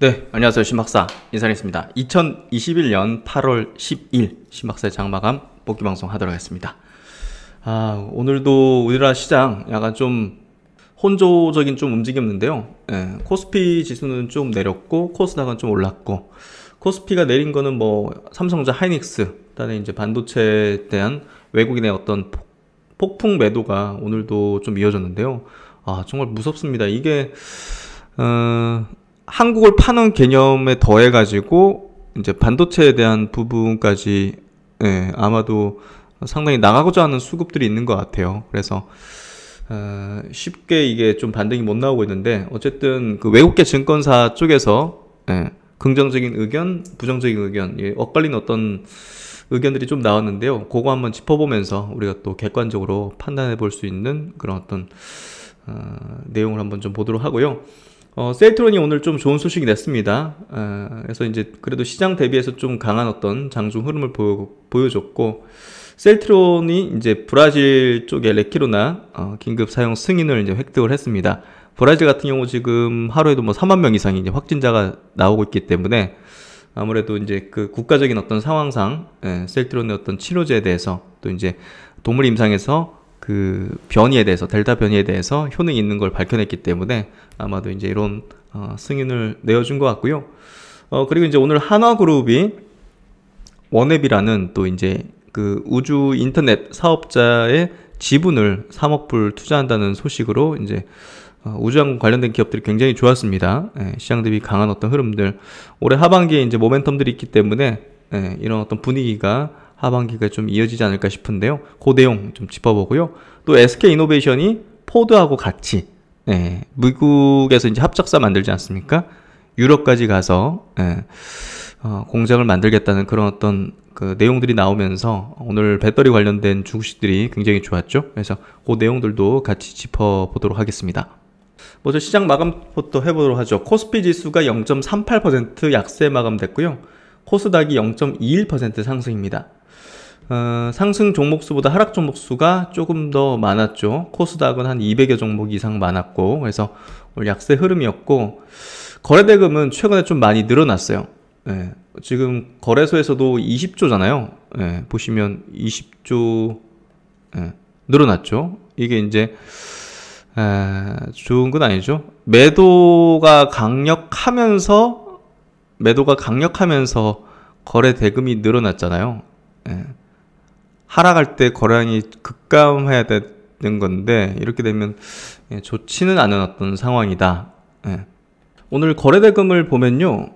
네, 안녕하세요. 신박사 인사드리겠습니다. 2021년 8월 10일 신박사의 장마감 복귀 방송 하도록 하겠습니다. 오늘도 우리나라 시장 약간 좀 혼조적인 좀 움직임인데요. 코스피 지수는 좀 내렸고 코스닥은 좀 올랐고, 코스피가 내린 거는 뭐 삼성전자, 하이닉스, 그다음에 이제 반도체에 대한 외국인의 어떤 폭풍 매도가 오늘도 좀 이어졌는데요. 정말 무섭습니다. 이게 한국을 파는 개념에 더해가지고 이제 반도체에 대한 부분까지 아마도 상당히 나가고자 하는 수급들이 있는 것 같아요. 그래서 쉽게 이게 좀 반등이 못 나오고 있는데, 어쨌든 그 외국계 증권사 쪽에서 긍정적인 의견, 부정적인 의견, 엇갈린 어떤 의견들이 좀 나왔는데요. 그거 한번 짚어보면서 우리가 또 객관적으로 판단해 볼 수 있는 그런 어떤 내용을 한번 좀 보도록 하고요. 셀트론이 오늘 좀 좋은 소식이 냈습니다. 그래서 이제 그래도 시장 대비해서 좀 강한 어떤 장중 흐름을 보여줬고, 셀트론이 이제 브라질 쪽의 레키로나 긴급 사용 승인을 이제 획득을 했습니다. 브라질 같은 경우 지금 하루에도 뭐 3만 명 이상이 이제 확진자가 나오고 있기 때문에 아무래도 이제 그 국가적인 어떤 상황상 셀트론의 어떤 치료제에 대해서, 또 이제 동물 임상에서 그 변이에 대해서, 델타 변이에 대해서 효능이 있는 걸 밝혀냈기 때문에 아마도 이제 이런 승인을 내어준 것 같고요. 그리고 이제 오늘 한화그룹이 원앱이라는 또 이제 그 우주 인터넷 사업자의 지분을 3억 불 투자한다는 소식으로 이제 우주항공 관련된 기업들이 굉장히 좋았습니다. 시장 대비 강한 어떤 흐름들, 올해 하반기에 이제 모멘텀들이 있기 때문에 이런 어떤 분위기가 하반기가 좀 이어지지 않을까 싶은데요. 그 내용 좀 짚어보고요. 또 SK이노베이션이 포드하고 같이 미국에서 이제 합작사 만들지 않습니까? 유럽까지 가서 공장을 만들겠다는 그런 어떤 그 내용들이 나오면서 오늘 배터리 관련된 주식들이 굉장히 좋았죠. 그래서 그 내용들도 같이 짚어보도록 하겠습니다. 먼저 시장 마감부터 해보도록 하죠. 코스피 지수가 0.38% 약세 마감됐고요. 코스닥이 0.21% 상승입니다. 상승 종목수보다 하락 종목수가 조금 더 많았죠. 코스닥은 한 200여 종목 이상 많았고, 그래서 오늘 약세 흐름이었고, 거래대금은 최근에 좀 많이 늘어났어요. 지금 거래소에서도 20조잖아요. 보시면 20조 늘어났죠. 이게 이제 좋은 건 아니죠. 매도가 강력하면서 거래 대금이 늘어났잖아요. 하락할 때 거래량이 급감해야 되는 건데, 이렇게 되면 좋지는 않은 어떤 상황이다. 오늘 거래 대금을 보면요,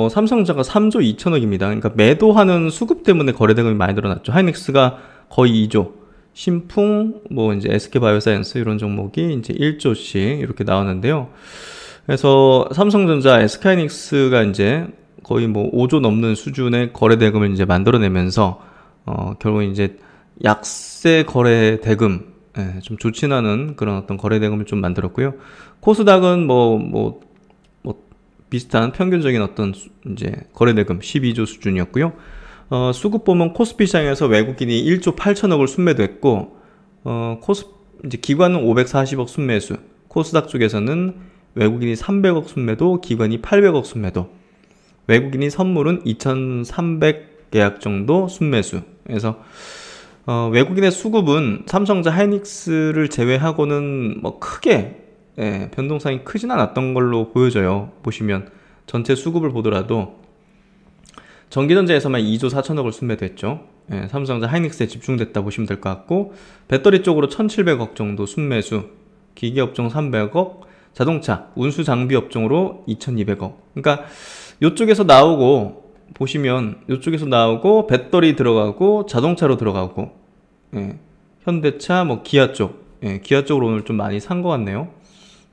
삼성전자가 3조 2천억입니다. 그러니까 매도하는 수급 때문에 거래 대금이 많이 늘어났죠. 하이닉스가 거의 2조, 신풍, 뭐 이제 SK바이오사이언스 이런 종목이 이제 1조씩 이렇게 나왔는데요. 그래서 삼성전자, SK하이닉스가 이제 거의 뭐 5조 넘는 수준의 거래 대금을 이제 만들어내면서 결국 이제 약세 거래 대금, 좀 좋지는 않은 그런 어떤 거래 대금을 좀 만들었고요. 코스닥은 뭐 비슷한 평균적인 어떤 이제 거래 대금 12조 수준이었고요. 수급 보면 코스피 시장에서 외국인이 1조 8천억을 순매도했고, 이제 기관은 540억 순매수, 코스닥 쪽에서는 외국인이 300억 순매도, 기관이 800억 순매도, 외국인이 선물은 2,300계약 정도 순매수. 그래서 외국인의 수급은 삼성전자, 하이닉스를 제외하고는 뭐 크게 변동성이 크진 않았던 걸로 보여져요. 보시면 전체 수급을 보더라도 전기전자에서만 2조 4천억을 순매도했죠. 삼성전자, 하이닉스에 집중됐다 보시면 될 것 같고, 배터리 쪽으로 1,700억 정도 순매수, 기계업종 300억, 자동차, 운수 장비 업종으로 2,200억. 그러니까 이쪽에서 나오고, 보시면 이쪽에서 나오고 배터리 들어가고 자동차로 들어가고, 현대차, 뭐 기아 쪽, 기아 쪽으로 오늘 좀 많이 산 것 같네요.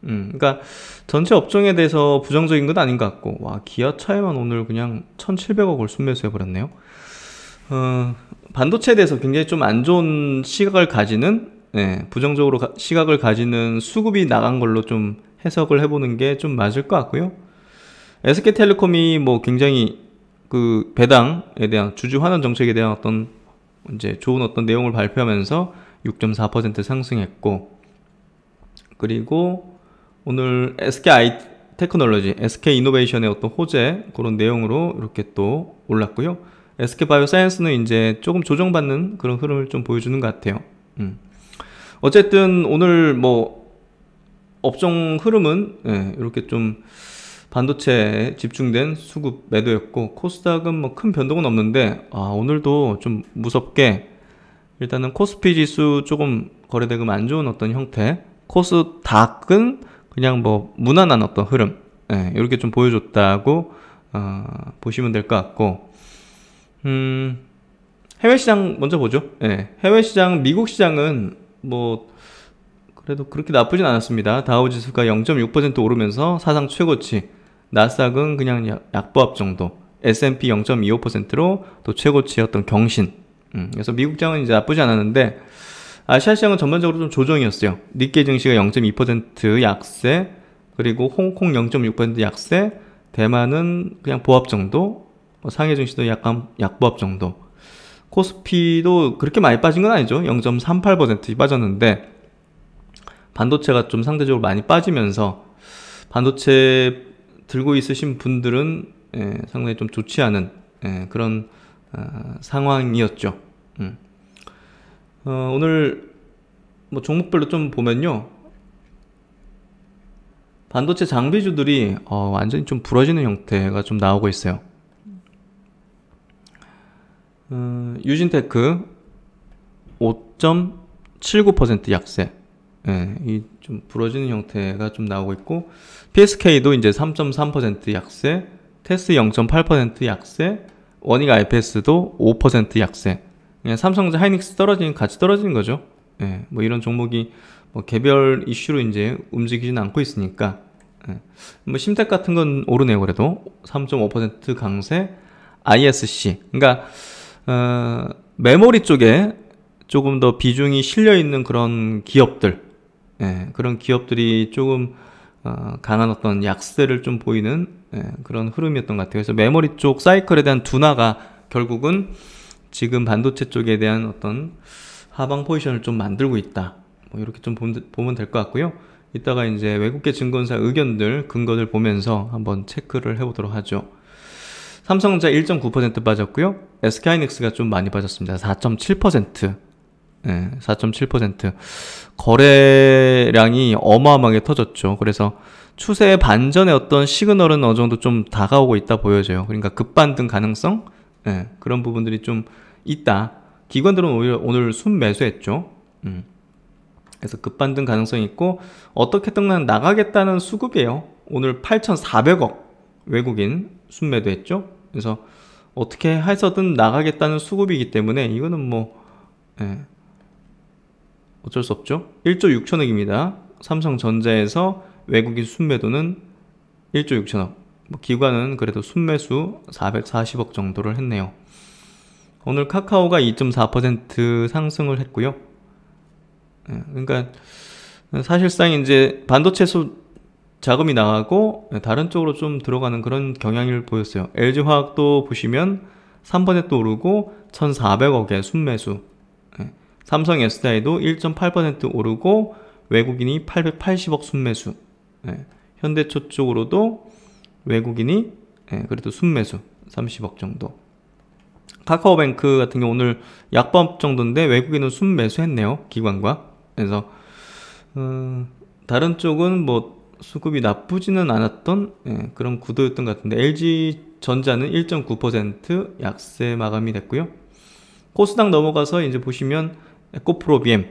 그러니까 전체 업종에 대해서 부정적인 건 아닌 것 같고, 와, 기아차에만 오늘 그냥 1,700억을 순매수해 버렸네요. 반도체에 대해서 굉장히 좀 안 좋은 시각을 가지는, 부정적으로 시각을 가지는 수급이 나간 걸로 좀 해석을 해보는 게 좀 맞을 것 같고요. SK텔레콤이 뭐 굉장히 그 배당에 대한 주주 환원 정책에 대한 어떤 이제 좋은 어떤 내용을 발표하면서 6.4% 상승했고, 그리고 오늘 테크놀로지, SK 이노베이션의 어떤 호재 그런 내용으로 이렇게 또 올랐고요. SK 바이오사이언스는 이제 조금 조정받는 그런 흐름을 좀 보여주는 것 같아요. 어쨌든 오늘 뭐 업종 흐름은 이렇게 좀 반도체에 집중된 수급 매도였고, 코스닥은 뭐 큰 변동은 없는데 오늘도 좀 무섭게 일단은 코스피 지수 조금 거래대금 안 좋은 어떤 형태, 코스닥은 그냥 뭐 무난한 어떤 흐름, 이렇게 좀 보여줬다고 보시면 될 것 같고, 해외 시장 먼저 보죠. 해외 시장, 미국 시장은 뭐 그래도 그렇게 나쁘진 않았습니다. 다우지수가 0.6% 오르면서 사상 최고치, 나스닥은 그냥 약보합 정도, S&P 0.25%로 또 최고치였던 경신. 그래서 미국 시장은 이제 나쁘지 않았는데, 아시아 시장은 전반적으로 좀 조정이었어요. 니케이 증시가 0.2% 약세, 그리고 홍콩 0.6% 약세, 대만은 그냥 보합 정도, 상해 증시도 약간 약보합 정도. 코스피도 그렇게 많이 빠진 건 아니죠. 0.38% 빠졌는데, 반도체가 좀 상대적으로 많이 빠지면서 반도체 들고 있으신 분들은 상당히 좀 좋지 않은 그런 상황이었죠. 오늘 뭐 종목별로 좀 보면요, 반도체 장비주들이 완전히 좀 부러지는 형태가 좀 나오고 있어요. 유진테크 5.79% 약세, 이 좀 부러지는 형태가 좀 나오고 있고, PSK도 이제 3.3% 약세, 테스 0.8% 약세, 원익 IPS도 5% 약세. 그냥 삼성전자, 하이닉스 같이 떨어지는 거죠. 뭐 이런 종목이 뭐 개별 이슈로 이제 움직이지는 않고 있으니까. 뭐 심텍 같은 건 오르네요. 그래도 3.5% 강세, ISC. 그러니까 메모리 쪽에 조금 더 비중이 실려 있는 그런 기업들, 그런 기업들이 조금 강한 어떤 약세를 좀 보이는 그런 흐름이었던 것 같아요. 그래서 메모리 쪽 사이클에 대한 둔화가 결국은 지금 반도체 쪽에 대한 어떤 하방 포지션을 좀 만들고 있다. 뭐 이렇게 좀 보면 될 것 같고요. 이따가 이제 외국계 증권사 의견들, 근거들 보면서 한번 체크를 해보도록 하죠. 삼성전자 1.9% 빠졌고요. SK하이닉스가 좀 많이 빠졌습니다. 4.7%. 4.7%. 거래량이 어마어마하게 터졌죠. 그래서 추세 반전의 어떤 시그널은 어느 정도 좀 다가오고 있다 보여져요. 그러니까 급반등 가능성? 그런 부분들이 좀 있다. 기관들은 오히려 오늘 순매수했죠. 그래서 급반등 가능성이 있고, 어떻게든 나가겠다는 수급이에요. 오늘 8,400억 외국인 순매도했죠. 그래서 어떻게 해서든 나가겠다는 수급이기 때문에 이거는 뭐 어쩔 수 없죠. 1조 6천억입니다. 삼성전자에서 외국인 순매도는 1조 6천억. 뭐 기관은 그래도 순매수 440억 정도를 했네요. 오늘 카카오가 2.4% 상승을 했고요. 그러니까 사실상 이제 반도체에서 자금이 나가고 다른 쪽으로 좀 들어가는 그런 경향을 보였어요. LG화학도 보시면 3% 오르고 1,400억의 순매수. 삼성 SDI도 1.8% 오르고 외국인이 880억 순매수. 현대차 쪽으로도 외국인이 그래도 순매수 30억 정도. 카카오뱅크 같은 경우 오늘 약보합 정도인데 외국인은 순매수 했네요. 기관과. 그래서 다른 쪽은 뭐 수급이 나쁘지는 않았던 그런 구도였던 것 같은데, LG전자는 1.9% 약세 마감이 됐고요. 코스닥 넘어가서 이제 보시면 에코프로비엠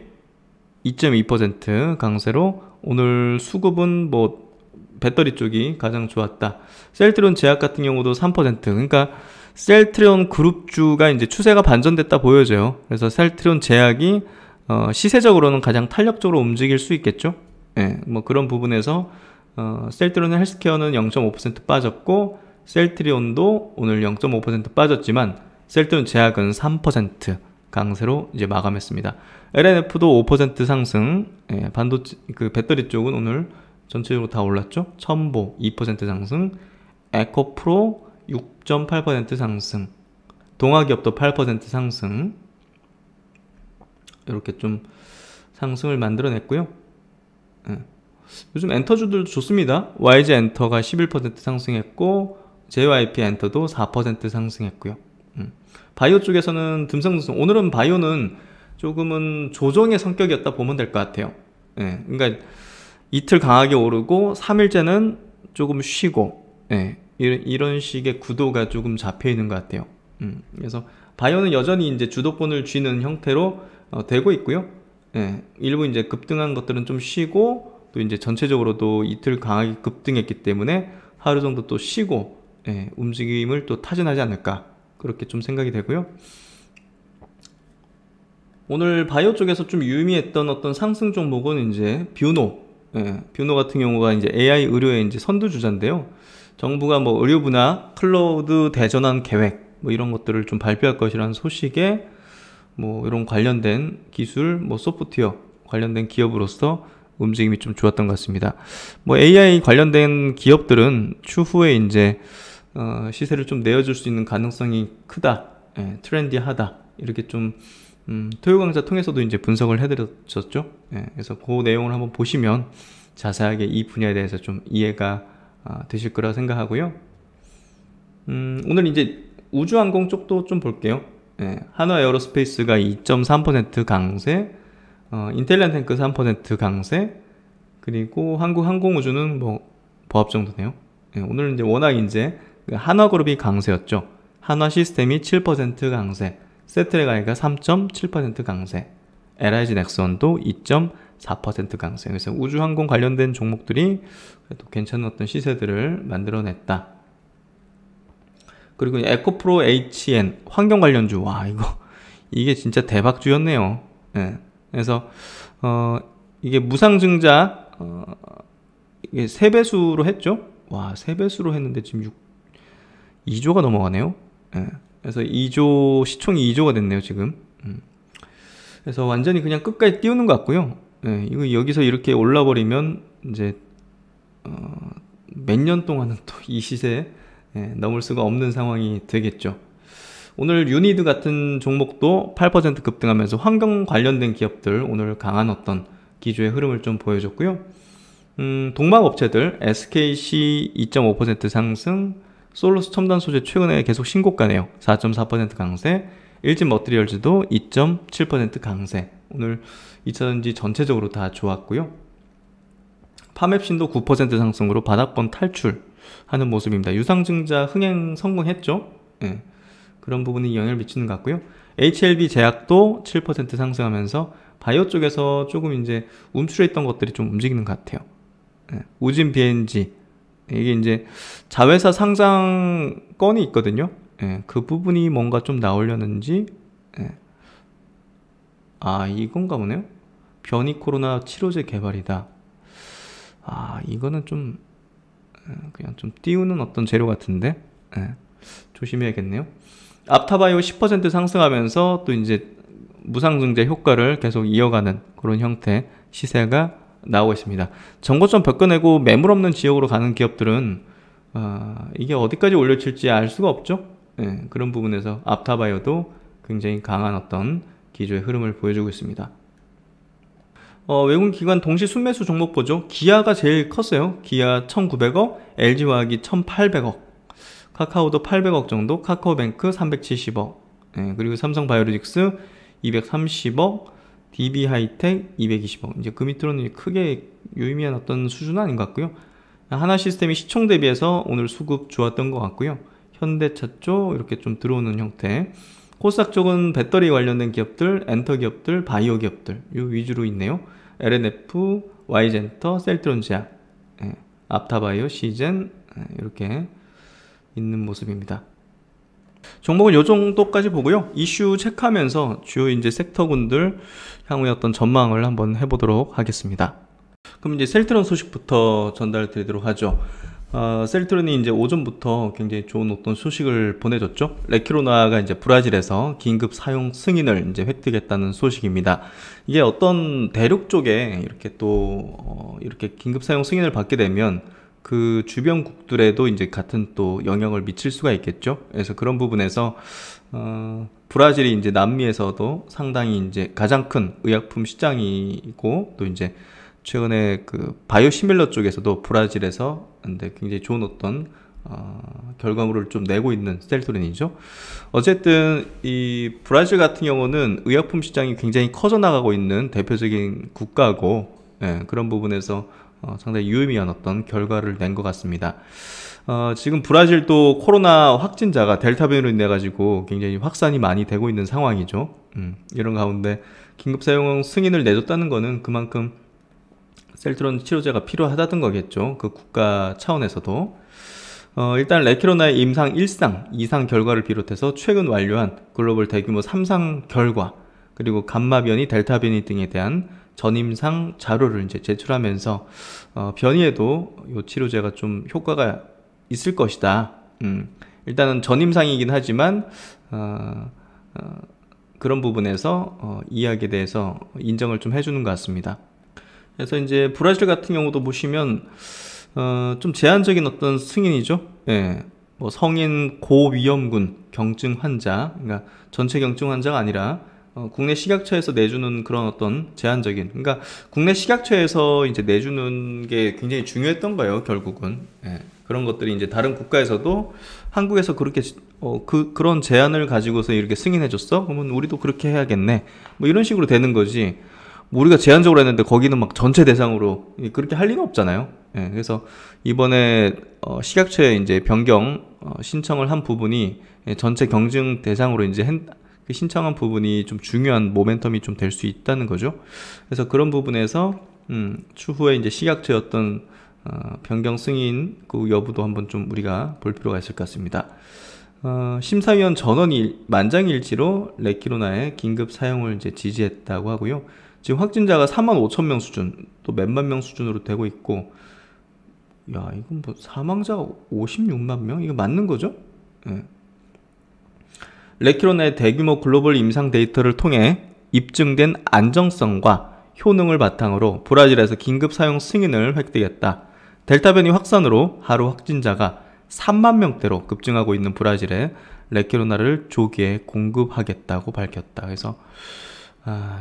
2.2% 강세로, 오늘 수급은 뭐 배터리 쪽이 가장 좋았다. 셀트리온 제약 같은 경우도 3%. 그러니까 셀트리온 그룹주가 이제 추세가 반전됐다 보여져요. 그래서 셀트리온 제약이 시세적으로는 가장 탄력적으로 움직일 수 있겠죠. 뭐 그런 부분에서 셀트리온 헬스케어는 0.5% 빠졌고, 셀트리온도 오늘 0.5% 빠졌지만 셀트리온 제약은 3% 강세로 이제 마감했습니다. LNF도 5% 상승. 반도체 그 배터리 쪽은 오늘 전체적으로 다 올랐죠. 첨보 2% 상승, 에코프로 6.8% 상승, 동아기업도 8% 상승. 이렇게 좀 상승을 만들어냈고요. 요즘 엔터주들도 좋습니다. YG 엔터가 11% 상승했고 JYP 엔터도 4% 상승했고요. 바이오 쪽에서는 듬성듬성. 오늘은 바이오는 조금은 조정의 성격이었다 보면 될 것 같아요. 예, 그러니까 이틀 강하게 오르고 3일째는 조금 쉬고, 예, 이런 식의 구도가 조금 잡혀 있는 것 같아요. 그래서 바이오는 여전히 이제 주도권을 쥐는 형태로 되고 있고요. 예, 일부 이제 급등한 것들은 좀 쉬고, 또 이제 전체적으로도 이틀 강하게 급등했기 때문에 하루 정도 또 쉬고, 예, 움직임을 또 타진하지 않을까, 그렇게 좀 생각이 되고요. 오늘 바이오 쪽에서 좀 유의미했던 어떤 상승 종목은 이제 뷰노, 예, 뷰노 같은 경우가 이제 AI 의료의 이제 선두주자인데요. 정부가 뭐 의료 분야 클라우드 대전환 계획 뭐 이런 것들을 좀 발표할 것이라는 소식에 뭐 이런 관련된 기술, 뭐 소프트웨어 관련된 기업으로서 움직임이 좀 좋았던 것 같습니다. 뭐 AI 관련된 기업들은 추후에 이제 시세를 좀 내어줄 수 있는 가능성이 크다, 예, 트렌디하다, 이렇게 좀 토요 강좌 통해서도 이제 분석을 해드렸었죠. 예, 그래서 그 내용을 한번 보시면 자세하게 이 분야에 대해서 좀 이해가 되실 거라 생각하고요. 오늘 이제 우주항공 쪽도 좀 볼게요. 예, 한화 에어로스페이스가 2.3% 강세, 인텔리안탱크 3% 강세, 그리고 한국항공우주는 뭐 보합 정도네요. 예, 오늘은 이제 워낙 이제 한화그룹이 강세였죠. 한화시스템이 7% 강세, 세트레가이가 3.7% 강세, LIG 넥슨도 2.4% 강세. 그래서 우주항공 관련된 종목들이 그래도 괜찮은 어떤 시세들을 만들어냈다. 그리고 에코프로 HN 환경 관련주, 와, 이게 진짜 대박주였네요. 예. 그래서 이게 무상증자 이게 3배수로 했죠. 와, 3배수로 했는데 지금 2조가 넘어가네요. 예. 그래서 2조, 시총이 2조가 됐네요, 지금. 그래서 완전히 그냥 끝까지 띄우는 것 같고요. 예, 이거 여기서 이렇게 올라버리면, 이제, 몇 년 동안은 또 이 시세에, 예, 넘을 수가 없는 상황이 되겠죠. 오늘 유니드 같은 종목도 8% 급등하면서 환경 관련된 기업들, 오늘 강한 어떤 기조의 흐름을 좀 보여줬고요. 동막업체들, SKC 2.5% 상승, 솔루스 첨단 소재 최근에 계속 신고가네요. 4.4% 강세, 일진 머티리얼즈도 2.7% 강세. 오늘 2차전지 전체적으로 다 좋았고요. 파맵신도 9% 상승으로 바닥권 탈출하는 모습입니다. 유상증자 흥행 성공했죠. 예, 그런 부분이 영향을 미치는 것 같고요. HLB 제약도 7% 상승하면서 바이오 쪽에서 조금 이제 움츠려 있던 것들이 좀 움직이는 것 같아요. 예, 우진 BNG, 이게 이제 자회사 상장 건이 있거든요. 예, 그 부분이 뭔가 좀 나오려는지, 예. 아, 이건가 보네요. 변이 코로나 치료제 개발이다. 아, 이거는 좀 그냥 좀 띄우는 어떤 재료 같은데, 예, 조심해야겠네요. 앞타바이오 10% 상승하면서 또 이제 무상증자 효과를 계속 이어가는 그런 형태 시세가 나오고 있습니다. 정고점 벗겨내고 매물 없는 지역으로 가는 기업들은 이게 어디까지 올려칠지 알 수가 없죠. 예, 그런 부분에서 앞타바이오도 굉장히 강한 어떤 기조의 흐름을 보여주고 있습니다. 외국인 기관 동시 순매수 종목 보죠. 기아가 제일 컸어요. 기아 1,900억, LG화학이 1,800억, 카카오도 800억 정도, 카카오뱅크 370억, 예, 그리고 삼성바이오로직스 230억, DB하이텍 220억. 이제 그 밑으로는 크게 유의미한 어떤 수준은 아닌 것 같고요. 하나시스템이 시총 대비해서 오늘 수급 좋았던 것 같고요. 현대차 쪽 이렇게 좀 들어오는 형태. 코스닥 쪽은 배터리 관련된 기업들, 엔터 기업들, 바이오 기업들 이 위주로 있네요. LNF, Y젠터, 셀트론제약, 예, 앞타바이오, 시젠, 예, 이렇게 있는 모습입니다. 종목은 요 정도까지 보고요. 이슈 체크하면서 주요 이제 섹터군들 향후의 어떤 전망을 한번 해보도록 하겠습니다. 그럼 이제 셀트론 소식부터 전달 드리도록 하죠. 셀트론이 이제 오전부터 굉장히 좋은 어떤 소식을 보내줬죠. 레키로나가 이제 브라질에서 긴급 사용 승인을 이제 획득했다는 소식입니다. 이게 어떤 대륙 쪽에 이렇게 또 이렇게 긴급 사용 승인을 받게 되면 그 주변국들에도 이제 같은 또 영향을 미칠 수가 있겠죠. 그래서 그런 부분에서 브라질이 이제 남미에서도 상당히 이제 가장 큰 의약품 시장이고 또 이제 최근에 그 바이오시밀러 쪽에서도 브라질에서 근데 굉장히 좋은 어떤 결과물을 좀 내고 있는 셀트린이죠. 어쨌든 이 브라질 같은 경우는 의약품 시장이 굉장히 커져 나가고 있는 대표적인 국가고, 예, 그런 부분에서 상당히 유의미한 어떤 결과를 낸 것 같습니다. 지금 브라질도 코로나 확진자가 델타 변이로 인해 가지고 굉장히 확산이 많이 되고 있는 상황이죠. 이런 가운데 긴급 사용 승인을 내줬다는 거는 그만큼 셀트론 치료제가 필요하다던 거겠죠. 그 국가 차원에서도. 일단 레키로나의 임상 1상, 2상 결과를 비롯해서 최근 완료한 글로벌 대규모 3상 결과, 그리고 감마 변이, 델타 변이 등에 대한 전임상 자료를 이제 제출하면서 변이에도 이 치료제가 좀 효과가 있을 것이다. 일단은 전임상이긴 하지만 그런 부분에서 이야기에 대해서 인정을 좀 해주는 것 같습니다. 그래서 이제 브라질 같은 경우도 보시면 좀 제한적인 어떤 승인이죠. 예, 뭐 성인 고위험군 경증 환자, 그러니까 전체 경증 환자가 아니라 국내 식약처에서 내주는 그런 어떤 제한적인, 그러니까 국내 식약처에서 이제 내주는 게 굉장히 중요했던 거예요, 결국은. 예, 그런 것들이 이제 다른 국가에서도 한국에서 그렇게 그런 제한을 가지고서 이렇게 승인해줬어? 그러면 우리도 그렇게 해야겠네. 뭐 이런 식으로 되는 거지. 뭐 우리가 제한적으로 했는데 거기는 막 전체 대상으로 그렇게 할 리는 없잖아요. 예, 그래서 이번에 식약처에 이제 변경 신청을 한 부분이 전체 경증 대상으로 이제 그 신청한 부분이 좀 중요한 모멘텀이 좀 될 수 있다는 거죠. 그래서 그런 부분에서 추후에 이제 식약처의 어떤 변경 승인 그 여부도 한번 좀 우리가 볼 필요가 있을 것 같습니다. 심사위원 전원이 만장일치로 레키로나의 긴급 사용을 이제 지지했다고 하고요. 지금 확진자가 45,000명 수준, 또 몇만 명 수준으로 되고 있고, 야, 이건 뭐 사망자가 56만 명? 이거 맞는 거죠? 예. 레키로나의 대규모 글로벌 임상 데이터를 통해 입증된 안정성과 효능을 바탕으로 브라질에서 긴급 사용 승인을 획득했다. 델타 변이 확산으로 하루 확진자가 3만 명대로 급증하고 있는 브라질에 레키로나를 조기에 공급하겠다고 밝혔다. 그래서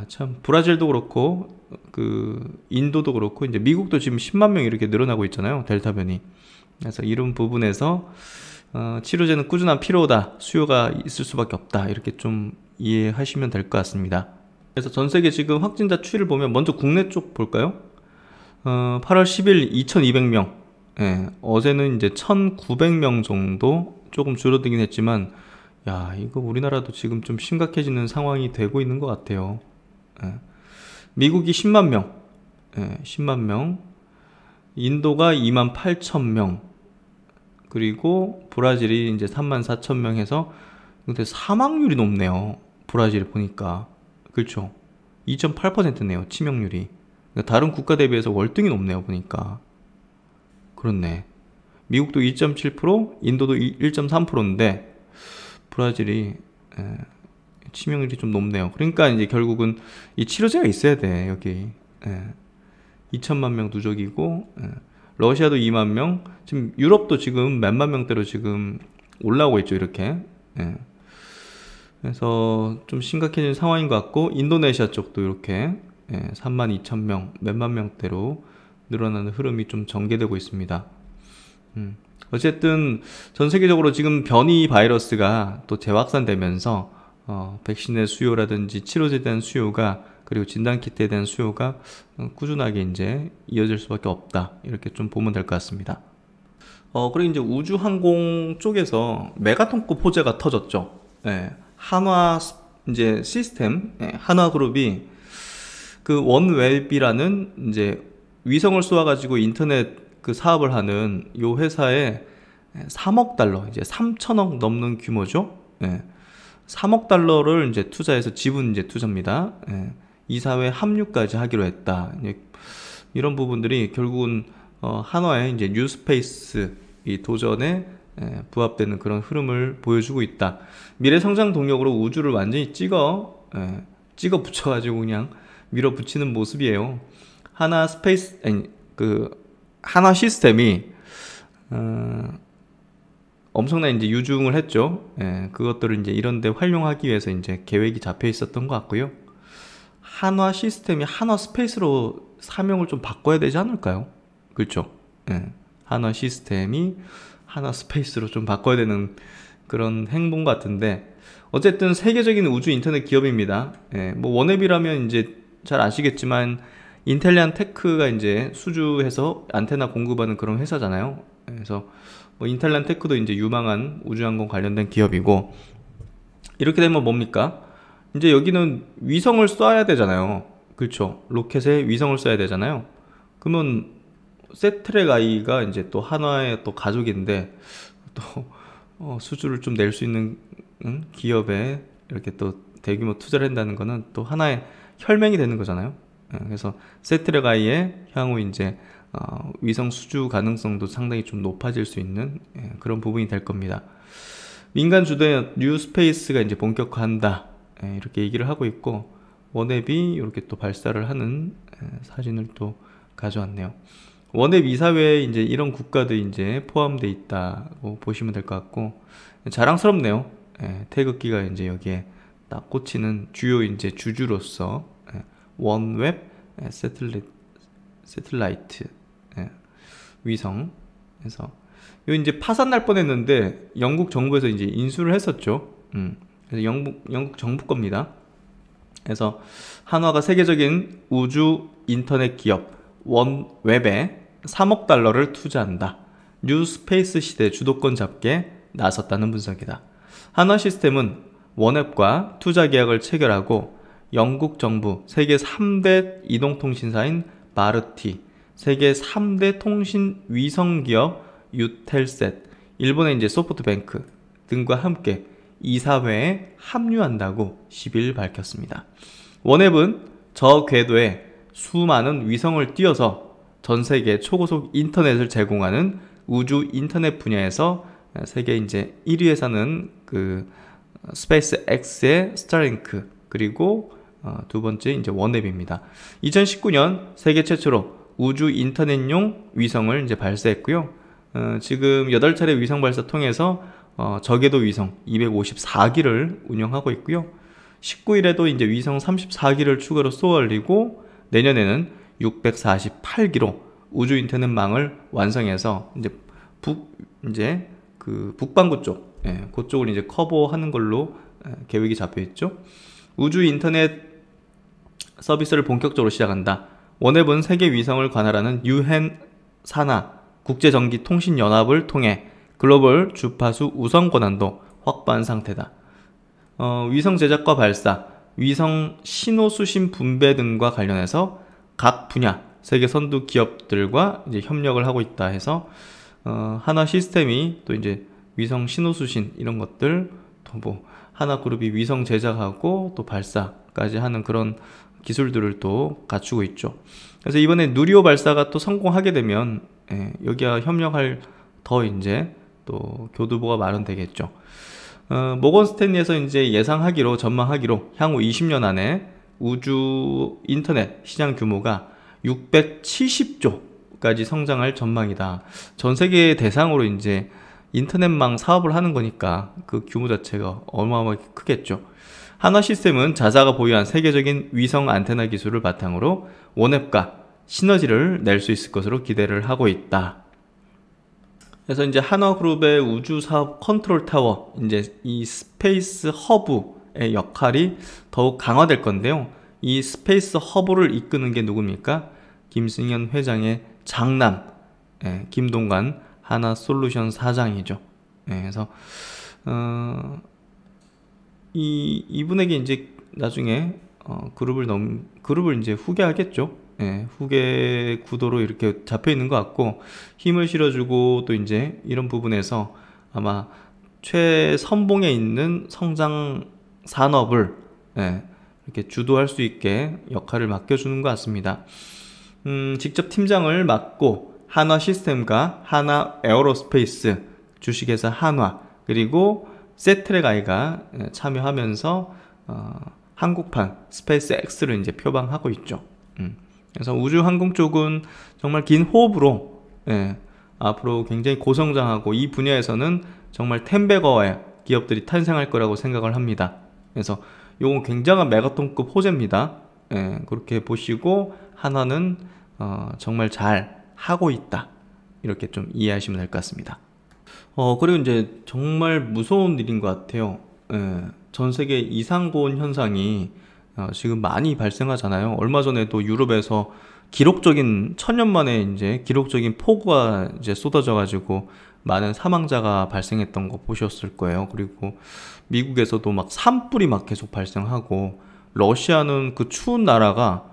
참 브라질도 그렇고 그 인도도 그렇고 이제 미국도 지금 10만 명 이렇게 늘어나고 있잖아요, 델타 변이. 그래서 이런 부분에서 치료제는 꾸준한 필요다, 수요가 있을 수밖에 없다, 이렇게 좀 이해하시면 될 것 같습니다. 그래서 전 세계 지금 확진자 추이를 보면 먼저 국내 쪽 볼까요? 8월 10일 2,200명. 예, 어제는 이제 1,900명 정도 조금 줄어들긴 했지만, 야, 이거 우리나라도 지금 좀 심각해지는 상황이 되고 있는 것 같아요. 예. 미국이 10만 명, 예, 10만 명. 인도가 28,000명. 그리고 브라질이 이제 34,000명 해서, 근데 사망률이 높네요. 브라질 보니까. 그렇죠. 2.8%네요, 치명률이. 그러니까 다른 국가 대비해서 월등히 높네요, 보니까. 그렇네. 미국도 2.7%, 인도도 1.3%인데, 브라질이 치명률이 좀 높네요. 그러니까 이제 결국은 이 치료제가 있어야 돼, 여기. 2천만 명 누적이고, 러시아도 2만 명, 지금 유럽도 지금 몇만 명대로 지금 올라오고 있죠, 이렇게. 그래서 좀 심각해진 상황인 것 같고, 인도네시아 쪽도 이렇게 3만 2천 명, 몇만 명대로 늘어나는 흐름이 좀 전개되고 있습니다. 어쨌든 전 세계적으로 지금 변이 바이러스가 또 재확산되면서 백신의 수요라든지 치료제에 대한 수요가, 그리고 진단키트에 대한 수요가 꾸준하게 이제 이어질 수밖에 없다, 이렇게 좀 보면 될 것 같습니다. 그리고 이제 우주항공 쪽에서 메가톤급 호재가 터졌죠. 한화 이제 시스템, 한화그룹이 그 원웹이라는 이제 위성을 쏘아가지고 인터넷 그 사업을 하는 요 회사에 3억 달러, 이제 3천억 넘는 규모죠. 3억 달러를 이제 투자해서 지분 이제 투자입니다. 이사회 합류까지 하기로 했다. 이런 부분들이 결국은 한화의 이제 뉴스페이스 이 도전에 부합되는 그런 흐름을 보여주고 있다. 미래 성장 동력으로 우주를 완전히 찍어 붙여가지고 그냥 밀어붙이는 모습이에요. 하나 스페이스, 아니, 하나 시스템이 엄청난 이제 유중을 했죠. 그것들을 이제 이런데 활용하기 위해서 이제 계획이 잡혀 있었던 것 같고요. 한화 시스템이 한화 스페이스로 사명을 좀 바꿔야 되지 않을까요? 그렇죠? 예. 한화 시스템이 한화 스페이스로 좀 바꿔야 되는 그런 행동 같은데, 어쨌든 세계적인 우주 인터넷 기업입니다. 예. 뭐 원앱이라면 이제 잘 아시겠지만 인텔리안 테크가 이제 수주해서 안테나 공급하는 그런 회사잖아요. 그래서 뭐 인텔리안 테크도 이제 유망한 우주항공 관련된 기업이고, 이렇게 되면 뭡니까? 이제 여기는 위성을 쏴야 되잖아요. 그렇죠? 로켓에 위성을 쏴야 되잖아요. 그러면 세트랙 아이가 이제 또 한화의 또 가족인데, 또 수주를 좀 낼 수 있는 기업에 이렇게 또 대규모 투자를 한다는 거는 또 하나의 혈맹이 되는 거잖아요. 그래서 세트랙 아이의 향후 이제 위성 수주 가능성도 상당히 좀 높아질 수 있는 그런 부분이 될 겁니다. 민간 주도의 뉴스페이스가 이제 본격화한다, 이렇게 얘기를 하고 있고, 원앱이 이렇게 또 발사를 하는 사진을 또 가져왔네요. 원앱 이사회에 이제 이런 국가들이 이제 포함되어 있다고 보시면 될 것 같고, 자랑스럽네요. 태극기가 이제 여기에 딱 꽂히는 주요 이제 주주로서 원웹 세틀라이트 위성. 그래서 요 이제 파산 날 뻔했는데 영국 정부에서 이제 인수를 했었죠. 그래서 영국 정부 겁니다. 그래서 한화가 세계적인 우주 인터넷 기업 원웹에 3억 달러를 투자한다. 뉴스페이스 시대 주도권 잡기에 나섰다는 분석이다. 한화 시스템은 원웹과 투자 계약을 체결하고 영국 정부, 세계 3대 이동통신사인 마르티, 세계 3대 통신 위성 기업 유텔셋, 일본의 이제 소프트뱅크 등과 함께 이사회에 합류한다고 10일 밝혔습니다. 원웹은 저 궤도에 수많은 위성을 띄워서 전 세계 초고속 인터넷을 제공하는 우주 인터넷 분야에서 세계 이제 1위 회사는 그 스페이스 X의 스타링크, 그리고 두 번째 이제 원웹입니다. 2019년 세계 최초로 우주 인터넷용 위성을 이제 발사했고요. 지금 8차례 위성 발사 통해서 저궤도 위성 254기를 운영하고 있고요. 19일에도 이제 위성 34기를 추가로 쏘아 올리고, 내년에는 648기로 우주 인터넷망을 완성해서 이제 북반구 쪽, 그쪽을 이제 커버하는 걸로 계획이 잡혀 있죠. 우주 인터넷 서비스를 본격적으로 시작한다. 원웹은 세계 위성을 관할하는 유엔 산하 국제전기통신연합을 통해 글로벌 주파수 우선 권한도 확보한 상태다. 위성 제작과 발사, 위성 신호 수신 분배 등과 관련해서 각 분야 세계 선두 기업들과 이제 협력을 하고 있다 해서 한화 시스템이 또 이제 위성 신호 수신 이런 것들, 또 뭐 한화 그룹이 위성 제작하고 또 발사까지 하는 그런 기술들을 또 갖추고 있죠. 그래서 이번에 누리호 발사가 또 성공하게 되면 여기와 협력할 더 이제 또 교두보가 마련되겠죠. 모건 스탠리에서 이제 전망하기로 향후 20년 안에 우주 인터넷 시장 규모가 670조까지 성장할 전망이다. 전 세계 대상으로 이제 인터넷망 사업을 하는 거니까 그 규모 자체가 어마어마하게 크겠죠. 한화 시스템은 자사가 보유한 세계적인 위성 안테나 기술을 바탕으로 원웹과 시너지를 낼 수 있을 것으로 기대를 하고 있다. 그래서 이제 한화그룹의 우주 사업 컨트롤 타워, 이제 이 스페이스 허브의 역할이 더욱 강화될 건데요. 이 스페이스 허브를 이끄는 게 누굽니까? 김승현 회장의 장남, 김동관 한화솔루션 사장이죠. 그래서 이분에게 이제 나중에 그룹을 이제 후계하겠죠. 후계 구도로 이렇게 잡혀 있는 것 같고, 힘을 실어주고 또 이제 이런 부분에서 아마 최선봉에 있는 성장 산업을 이렇게 주도할 수 있게 역할을 맡겨주는 것 같습니다. 직접 팀장을 맡고 한화 시스템과 한화 에어로스페이스, 주식회사 한화, 그리고 세트랙 아이가 참여하면서 한국판 스페이스 X를 이제 표방하고 있죠. 그래서 우주 항공 쪽은 정말 긴 호흡으로 앞으로 굉장히 고성장하고, 이 분야에서는 정말 10배거의 기업들이 탄생할 거라고 생각을 합니다. 그래서 이건 굉장한 메가톤급 호재입니다. 예, 그렇게 보시고 한화는 정말 잘 하고 있다, 이렇게 좀 이해하시면 될 것 같습니다. 그리고 이제 정말 무서운 일인 것 같아요. 예, 전 세계 이상고온 현상이 지금 많이 발생하잖아요. 얼마 전에도 유럽에서 기록적인 천년 만에 이제 기록적인 폭우가 이제 쏟아져 가지고 많은 사망자가 발생했던 거 보셨을 거예요. 그리고 미국에서도 막 산불이 막 계속 발생하고, 러시아는 그 추운 나라가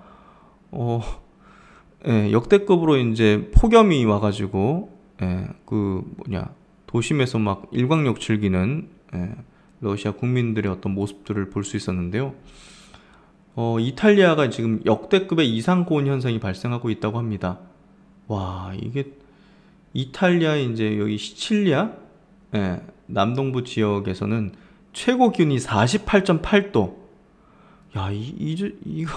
예, 역대급으로 이제 폭염이 와가지고, 예, 그 뭐냐, 도심에서 막 일광욕 즐기는, 예, 러시아 국민들의 어떤 모습들을 볼 수 있었는데요. 이탈리아가 지금 역대급의 이상 고온 현상이 발생하고 있다고 합니다. 와, 이게 이탈리아 이제 여기 시칠리아, 예, 남동부 지역에서는 최고 기온이 48.8도. 야, 이거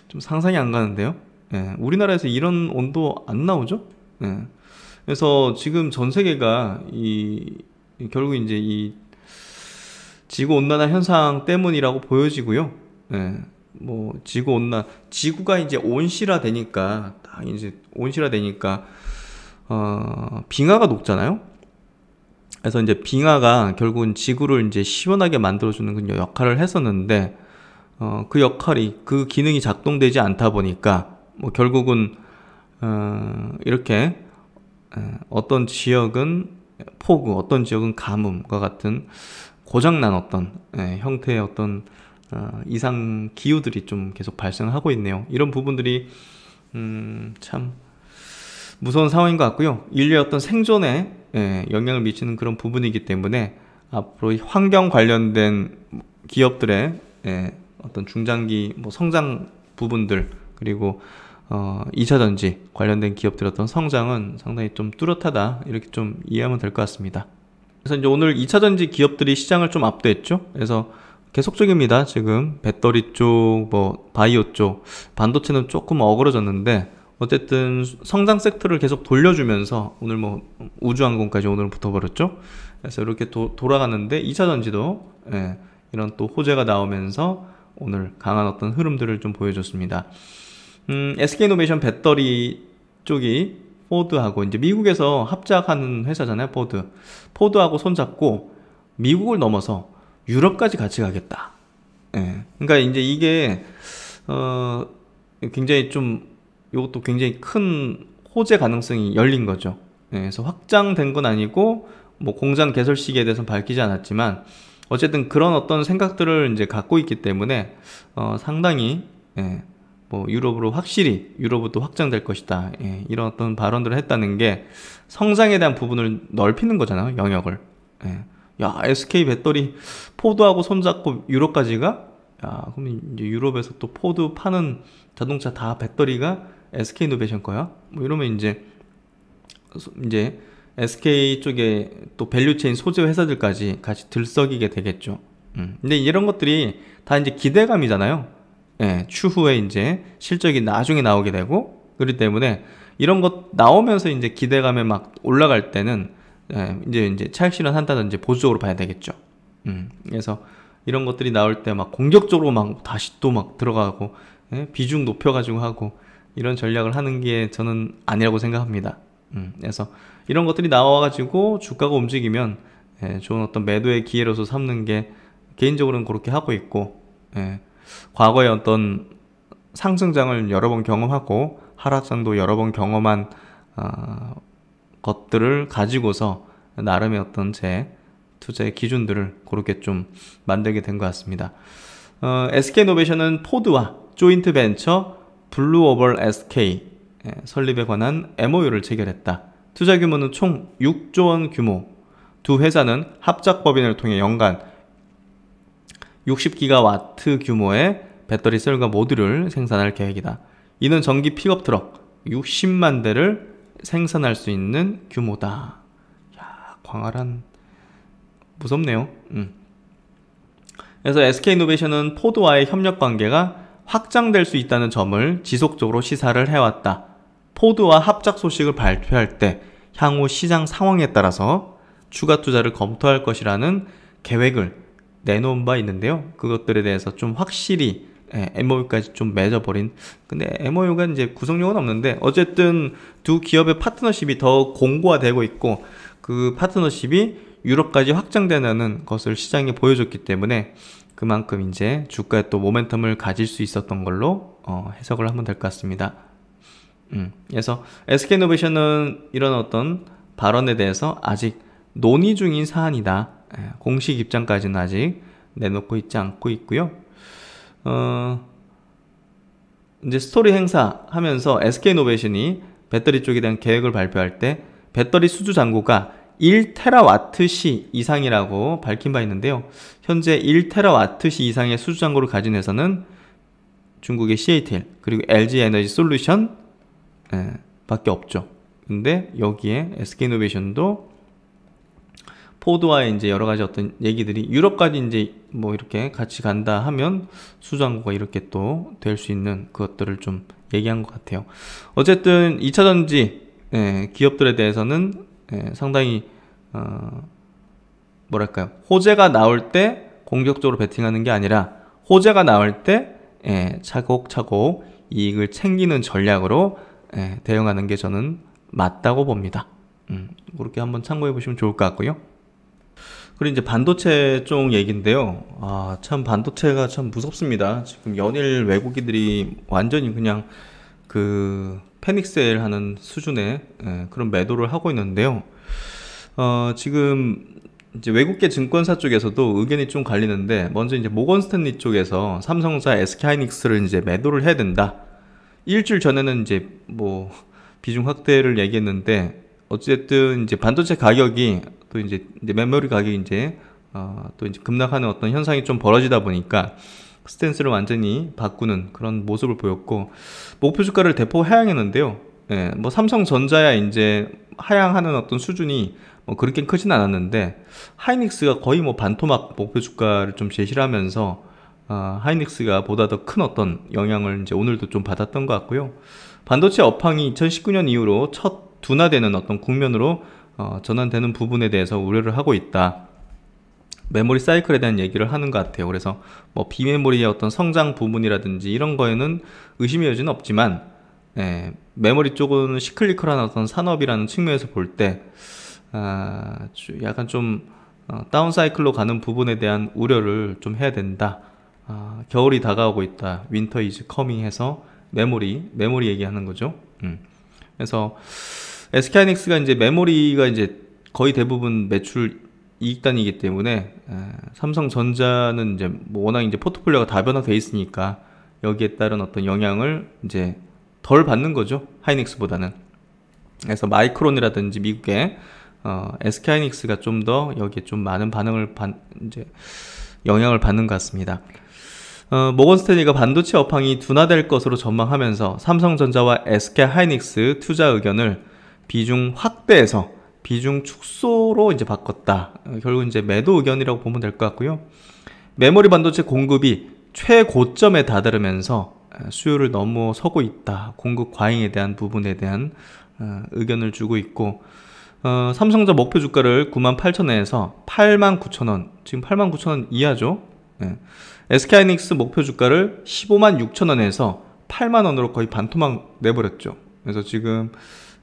좀 상상이 안 가는데요. 예, 우리나라에서 이런 온도 안 나오죠? 예. 그래서 지금 전 세계가 결국 이제 이 지구 온난화 현상 때문이라고 보여지고요. 예, 뭐 지구가 이제 온실화 되니까, 빙하가 녹잖아요. 그래서 이제 빙하가 결국은 지구를 이제 시원하게 만들어주는 그 역할을 했었는데, 그 기능이 작동되지 않다 보니까, 뭐 결국은 이렇게 어떤 지역은 폭우, 어떤 지역은 가뭄과 같은 고장난 어떤 형태의 어떤 이상 기후들이 좀 계속 발생하고 있네요. 이런 부분들이 참 무서운 상황인 것 같고요. 인류의 어떤 생존에 영향을 미치는 그런 부분이기 때문에, 앞으로 환경 관련된 기업들의 어떤 중장기 뭐 성장 부분들, 그리고 2차전지 관련된 기업들의 어떤 성장은 상당히 좀 뚜렷하다, 이렇게 좀 이해하면 될 것 같습니다. 그래서 이제 오늘 2차전지 기업들이 시장을 좀 압도했죠. 그래서 계속적입니다. 지금 배터리 쪽, 뭐 바이오 쪽, 반도체는 조금 어그러졌는데, 어쨌든 성장 섹터를 계속 돌려주면서 오늘 뭐 우주항공까지 오늘 붙어버렸죠. 그래서 이렇게 돌아가는데, 2차전지도 이런 또 호재가 나오면서 오늘 강한 어떤 흐름들을 좀 보여줬습니다. SK이노베이션 배터리 쪽이 포드하고 이제 미국에서 합작하는 회사잖아요. 포드하고 손잡고 미국을 넘어서 유럽까지 같이 가겠다. 예. 그러니까 이제 이게 굉장히 좀, 이것도 굉장히 큰 호재 가능성이 열린 거죠. 예. 그래서 확장된 건 아니고, 뭐 공장 개설 시기에 대해서는 밝히지 않았지만, 어쨌든 그런 어떤 생각들을 이제 갖고 있기 때문에 상당히 뭐 유럽으로 확장될 것이다, 이런 어떤 발언들을 했다는 게 성장에 대한 부분을 넓히는 거잖아요, 영역을. 야, SK 배터리 포드하고 손잡고 유럽까지가, 야, 그럼 이제 유럽에서 또 포드 파는 자동차 다 배터리가 SK이노베이션 거야? 뭐 이러면 이제 SK 쪽에 또 밸류체인 소재 회사들까지 같이 들썩이게 되겠죠. 근데 이런 것들이 다 이제 기대감이잖아요. 추후에 이제 실적이 나중에 나오게 되고, 그렇기 때문에 이런 것 나오면서 이제 기대감에 막 올라갈 때는 이제 차익 실현한다든지 보수적으로 봐야 되겠죠. 그래서 이런 것들이 나올 때 막 공격적으로 막 다시 또 막 들어가고, 비중 높여가지고 하고, 이런 전략을 하는 게 저는 아니라고 생각합니다. 그래서 이런 것들이 나와가지고 주가가 움직이면 좋은 어떤 매도의 기회로서 삼는 게, 개인적으로는 그렇게 하고 있고, 과거에 어떤 상승장을 여러 번 경험하고 하락장도 여러 번 경험한 것들을 가지고서 나름의 어떤 제 투자의 기준들을 그렇게 좀 만들게 된 것 같습니다. SK이노베이션은 포드와 조인트 벤처 블루오벌 SK 설립에 관한 MOU를 체결했다. 투자 규모는 총 6조 원 규모. 두 회사는 합작 법인을 통해 연간 60기가와트 규모의 배터리 셀과 모듈을 생산할 계획이다. 이는 전기 픽업 트럭 60만 대를 생산할 수 있는 규모다. 야, 광활한, 무섭네요. 그래서 SK이노베이션은 포드와의 협력 관계가 확장될 수 있다는 점을 지속적으로 시사를 해왔다. 포드와 합작 소식을 발표할 때 향후 시장 상황에 따라서 추가 투자를 검토할 것이라는 계획을 내놓은 바 있는데요. 그것들에 대해서 좀 확실히 MOU까지 좀 맺어버린. 근데 MOU가 이제 구성력은 없는데 어쨌든 두 기업의 파트너십이 더 공고화되고 있고 그 파트너십이 유럽까지 확장되는 것을 시장에 보여줬기 때문에 그만큼 이제 주가에 또 모멘텀을 가질 수 있었던 걸로 해석을 하면 될 것 같습니다. 그래서 SK이노베이션은 이런 어떤 발언에 대해서 아직 논의 중인 사안이다. 공식 입장까지는 아직 내놓고 있지 않고 있고요. 이제 스토리 행사 하면서 SK이노베이션이 배터리 쪽에 대한 계획을 발표할 때 배터리 수주 잔고가 1테라와트시 이상이라고 밝힌 바 있는데요. 현재 1테라와트시 이상의 수주 잔고를 가진 회사는 중국의 CATL 그리고 LG 에너지 솔루션 밖에 없죠. 근데 여기에 SK이노베이션도 포드와의 이제 여러 가지 어떤 얘기들이 유럽까지 이제 뭐 이렇게 같이 간다 하면 수주잔고가 이렇게 또 될 수 있는 그것들을 좀 얘기한 것 같아요. 어쨌든 2차전지 기업들에 대해서는 상당히 뭐랄까요, 호재가 나올 때 공격적으로 베팅하는 게 아니라 호재가 나올 때 차곡차곡 이익을 챙기는 전략으로 대응하는 게 저는 맞다고 봅니다. 그렇게 한번 참고해 보시면 좋을 것 같고요. 그리고 이제 반도체 쪽 얘기인데요. 참 반도체가 참 무섭습니다. 지금 연일 외국인들이 완전히 그냥 그 패닉셀 하는 수준의 그런 매도를 하고 있는데요. 지금 이제 외국계 증권사 쪽에서도 의견이 좀 갈리는데, 먼저 이제 모건 스탠리 쪽에서 삼성전자, SK하이닉스를 이제 매도를 해야 된다. 일주일 전에는 이제 뭐 비중 확대를 얘기했는데, 어쨌든 이제 반도체 가격이 또 이제 메모리 가격이 이제 또 이제 급락하는 어떤 현상이 좀 벌어지다 보니까 스탠스를 완전히 바꾸는 그런 모습을 보였고, 목표 주가를 대폭 하향했는데요. 뭐 삼성전자야 이제 하향하는 어떤 수준이 뭐 그렇게 크진 않았는데, 하이닉스가 거의 뭐 반토막 목표 주가를 좀 제시를 하면서 하이닉스가 보다 더 큰 어떤 영향을 이제 오늘도 좀 받았던 것 같고요. 반도체 업황이 2019년 이후로 첫 둔화되는 어떤 국면으로 전환되는 부분에 대해서 우려를 하고 있다. 메모리 사이클에 대한 얘기를 하는 것 같아요. 그래서 뭐 비메모리의 어떤 성장 부분이라든지 이런 거에는 의심의 여지는 없지만, 메모리 쪽은 시클리컬한 어떤 산업이라는 측면에서 볼 때 약간 좀 다운 사이클로 가는 부분에 대한 우려를 좀 해야 된다. 겨울이 다가오고 있다. 윈터 이즈 커밍 해서 메모리 얘기하는 거죠. 그래서 SK하이닉스가 이제 메모리가 이제 거의 대부분 매출 이익단이기 때문에 삼성전자는 이제 뭐 워낙 이제 포트폴리오가 다변화돼 있으니까 여기에 따른 어떤 영향을 이제 덜 받는 거죠, 하이닉스보다는. 그래서 마이크론이라든지 미국의 SK하이닉스가 좀 더 여기에 좀 많은 반응을 이제 영향을 받는 것 같습니다. 모건 스탠리가 반도체 업황이 둔화될 것으로 전망하면서 삼성전자와 SK하이닉스 투자 의견을 비중 확대해서 비중 축소로 이제 바꿨다. 결국 이제 매도 의견이라고 보면 될 것 같고요. 메모리 반도체 공급이 최고점에 다다르면서 수요를 넘어서고 있다. 공급 과잉에 대한 부분에 대한 의견을 주고 있고, 삼성전자 목표 주가를 98,000원에서 89,000원, 지금 89,000원 이하죠. SK하이닉스 목표 주가를 156,000원에서 8만원으로 거의 반토막 내버렸죠. 그래서 지금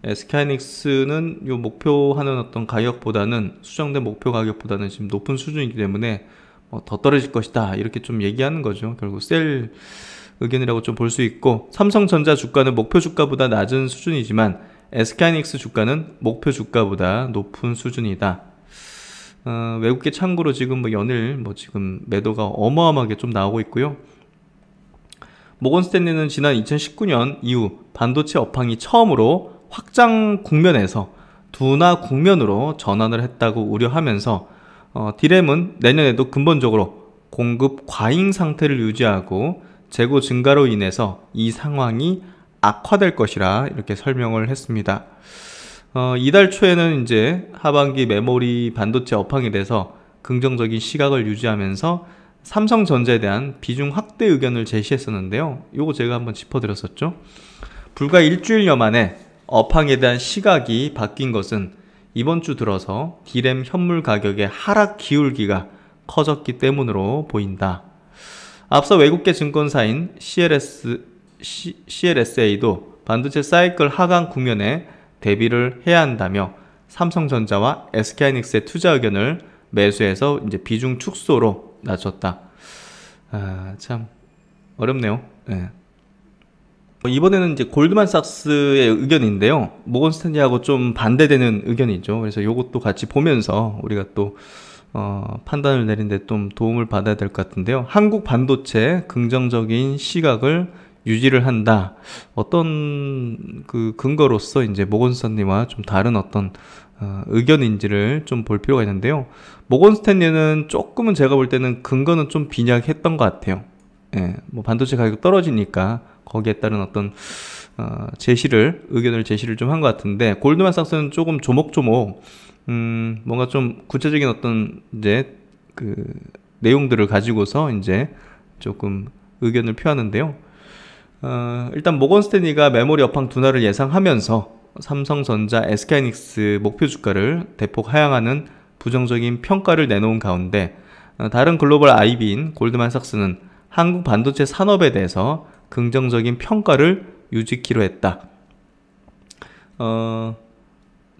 SK하이닉스는 요 목표하는 어떤 가격보다는, 수정된 목표 가격보다는 지금 높은 수준이기 때문에 더 떨어질 것이다, 이렇게 좀 얘기하는 거죠. 결국 셀 의견이라고 좀 볼 수 있고, 삼성전자 주가는 목표 주가보다 낮은 수준이지만 SK하이닉스 주가는 목표 주가보다 높은 수준이다. 외국계 참고로 지금 뭐 연일 뭐 지금 매도가 어마어마하게 좀 나오고 있고요. 모건 스탠리는 지난 2019년 이후 반도체 업황이 처음으로 확장 국면에서 둔화 국면으로 전환을 했다고 우려하면서, 디램은 내년에도 근본적으로 공급 과잉 상태를 유지하고 재고 증가로 인해서 이 상황이 악화될 것이라 이렇게 설명을 했습니다. 이달 초에는 이제 하반기 메모리 반도체 업황에 대해서 긍정적인 시각을 유지하면서 삼성전자에 대한 비중 확대 의견을 제시했었는데요. 요거 제가 한번 짚어드렸었죠. 불과 일주일여 만에 업황에 대한 시각이 바뀐 것은 이번 주 들어서 디램 현물 가격의 하락 기울기가 커졌기 때문으로 보인다. 앞서 외국계 증권사인 CLSA도 반도체 사이클 하강 국면에 대비를 해야 한다며 삼성전자와 SK하이닉스의 투자 의견을 매수해서 이제 비중 축소로 낮췄다. 참 어렵네요. 네. 이번에는 이제 골드만삭스의 의견인데요. 모건스탠리하고 좀 반대되는 의견이죠. 그래서 이것도 같이 보면서 우리가 또 판단을 내리는데 좀 도움을 받아야 될 것 같은데요. 한국 반도체 긍정적인 시각을 유지를 한다. 어떤 그 근거로서 이제 모건스탠리와 좀 다른 어떤 의견인지를 좀 볼 필요가 있는데요. 모건스탠리는 조금은 제가 볼 때는 근거는 좀 빈약했던 것 같아요. 예, 뭐 반도체 가격 떨어지니까 거기에 따른 어떤 의견을 제시를 좀 한 것 같은데, 골드만삭스는 조금 조목조목 뭔가 좀 구체적인 어떤 이제 그 내용들을 가지고서 이제 조금 의견을 표하는데요. 일단 모건스탠리가 메모리 업황 둔화를 예상하면서 삼성전자, SK하이닉스 목표 주가를 대폭 하향하는 부정적인 평가를 내놓은 가운데, 다른 글로벌 IB인 골드만삭스는 한국 반도체 산업에 대해서 긍정적인 평가를 유지키로 했다.